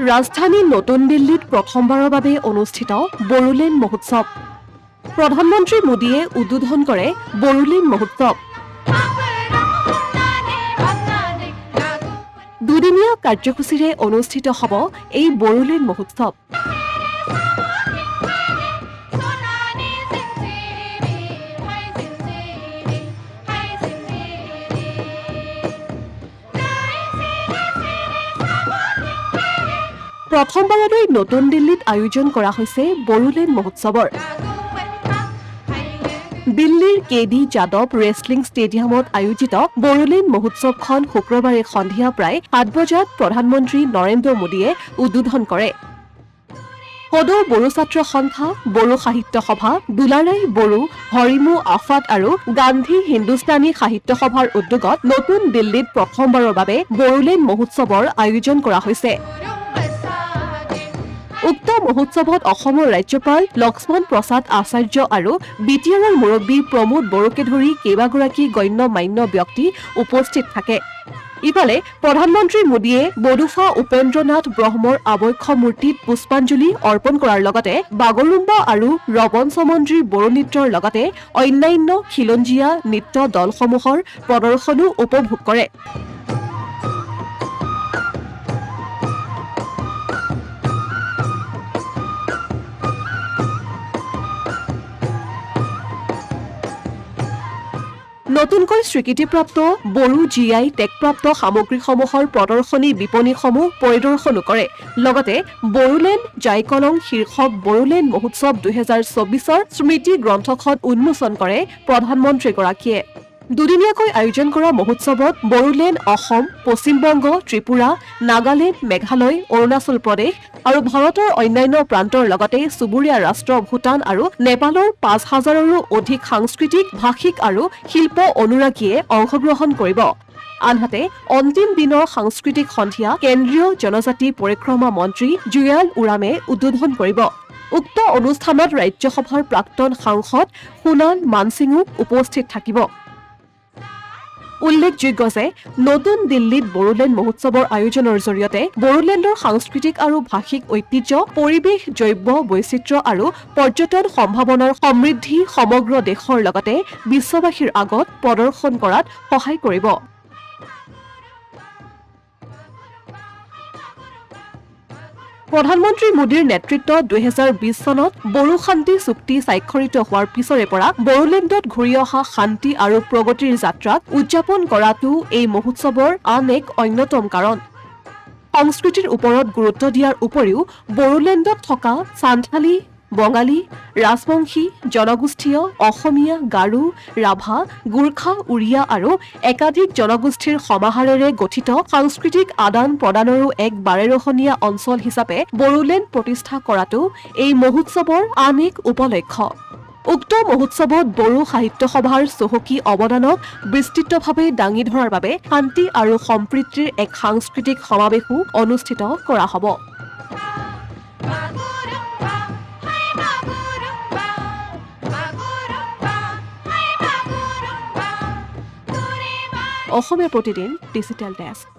ৰাজধানী নতুন দিল্লীত প্ৰথমবাৰৰ বাবে অনুষ্ঠিত বড়োলেণ্ড মহোৎসৱ। প্ৰধানমন্ত্ৰী মোদীয়ে উদ্বোধন কৰে বড়োলেণ্ড মহোৎসৱ। দুদিনীয়া কাৰ্যসূচীৰে অনুষ্ঠিত হ'ব এই বড়োলেণ্ড মহোৎসৱ। প্ৰথমবাৰলৈ নতুন দিল্লীত আয়োজন কৰা হৈছে বড়োলেণ্ড মহোৎসৱৰ। দিল্লীৰ কেডি যাদৱ ৰেছলিং ষ্টেডিয়ামত আয়োজিত বড়োলেণ্ড মহোৎসৱখন শুক্ৰবাৰে সন্ধিয়া প্ৰায় 7 বজাত প্ৰধানমন্ত্ৰী নৰেন্দ্ৰ মোদীয়ে উদ্বোধন কৰে। সদৌ বড়ো ছাত্ৰ সন্থা, বড়ো সাহিত্য সভা, দুলাৰাই বড়ো, হৰিমু আফাত আৰু গান্ধী হিন্দুস্তানী সাহিত্য সভাৰ উদ্যোগত নতুন দিল্লীত প্ৰথমবাৰৰ বাবে বড়োলেণ্ড মহোৎসৱৰ আয়োজন কৰা হৈছে। উক্ত মহোৎসৱত অসমৰ ৰাজ্যপাল লক্ষ্মণ প্ৰসাদ আচাৰ্য আৰু বিটিআৰৰ মুৰব্বী প্ৰমোদ বড়োকে ধৰি কেইবাগৰাকী গণ্য মান্য ব্যক্তি উপস্থিত থাকে। ইফালে প্ৰধানমন্ত্ৰী মোদীয়ে বড়োফা উপেন্দ্ৰ নাথ ব্ৰহ্মৰ আবক্ষ মূৰ্তিত পুষ্পাঞ্জলি অৰ্পণ কৰাৰ লগতে বাগৰুম্বা আৰু ৰবন সমন্দ্ৰীৰ বড়ো নৃত্যৰ লগতে অন্যান্য খিলঞ্জীয়া নৃত্য দলসমূহৰ প্ৰদৰ্শনো উপভোগ কৰে। নতুনকৈ স্বীকৃতিপ্ৰাপ্ত বড়ো GI টেগপ্ৰাপ্ত সামগ্ৰীসমূহৰ প্ৰদৰ্শনী বিপণীসমূহ পৰিদৰ্শনো কৰে। লগতে বড়োলেণ্ড জাইকলং শীৰ্ষক বড়োলেণ্ড মহোৎসৱ 2024ৰ স্মৃতি গ্ৰন্থখন উন্মোচন কৰে প্ৰধানমন্ত্ৰীগৰাকীয়ে। দুদিনীয়াকৈ আয়োজন কৰা মহোৎসৱত বড়োলেণ্ড অসম, পশ্চিমবংগ, ত্ৰিপুৰা, নাগালেণ্ড, মেঘালয়, অৰুণাচল প্ৰদেশ আৰু ভাৰতৰ অন্যান্য প্ৰান্তৰ লগতে চুবুৰীয়া ৰাষ্ট্ৰ ভূটান আৰু নেপালৰ 5,000ৰো অধিক সাংস্কৃতিক, ভাষিক আৰু শিল্প অনুৰাগীয়ে অংশগ্ৰহণ কৰিব। আনহাতে অন্তিম দিনৰ সাংস্কৃতিক সন্ধিয়া কেন্দ্ৰীয় জনজাতি পৰিক্ৰমা মন্ত্ৰী জুয়েল ওৰামে উদ্বোধন কৰিব। উক্ত অনুষ্ঠানত ৰাজ্যসভাৰ প্ৰাক্তন সাংসদ সোণাল মানসিঙো উপস্থিত থাকিব। উল্লেখযোগ্য যে নতুন দিল্লীত বড়োলেণ্ড মহোৎসৱৰ আয়োজনৰ জৰিয়তে বড়োলেণ্ডৰ সাংস্কৃতিক আৰু ভাষিক ঐতিহ্য, পৰিৱেশ, জৈৱ বৈচিত্ৰ্য আৰু পৰ্যটন সম্ভাৱনাৰ সমৃদ্ধি সমগ্ৰ দেশৰ লগতে বিশ্ববাসীৰ আগত প্ৰদৰ্শন কৰাত সহায় কৰিব। প্ৰধানমন্ত্ৰী মোদীৰ নেতৃত্বত 2020 চনত বড়ো শান্তি চুক্তি স্বাক্ষৰিত হোৱাৰ পিছৰে পৰা বড়োলেণ্ডত ঘূৰি অহা শান্তি আৰু প্ৰগতিৰ যাত্ৰাক উদযাপন কৰাটো এই মহোৎসৱৰ আন এক অন্যতম কাৰণ। সংস্কৃতিৰ ওপৰত গুৰুত্ব দিয়াৰ উপৰিও বড়োলেণ্ডত থকা চান্থালী, বঙালী, ৰাজবংশী, জনগোষ্ঠীয়, অসমীয়া, গাৰো, ৰাভা, গোৰ্খা, উৰিয়া আৰু একাধিক জনগোষ্ঠীৰ সমাহাৰেৰে গঠিত সাংস্কৃতিক আদান প্ৰদানৰো এক বাৰেৰহণীয়া অঞ্চল হিচাপে বড়োলেণ্ড প্ৰতিষ্ঠা কৰাটো এই মহোৎসৱৰ আন এক উপলক্ষ্য। উক্ত মহোৎসৱত বড়ো সাহিত্য সভাৰ চহকী অৱদানক বিস্তৃতভাৱে দাঙি ধৰাৰ বাবে শান্তি আৰু সম্প্ৰীতিৰ এক সাংস্কৃতিক সমাৱেশো অনুষ্ঠিত কৰা হ'ব। Asomiya Pratidin digital desk.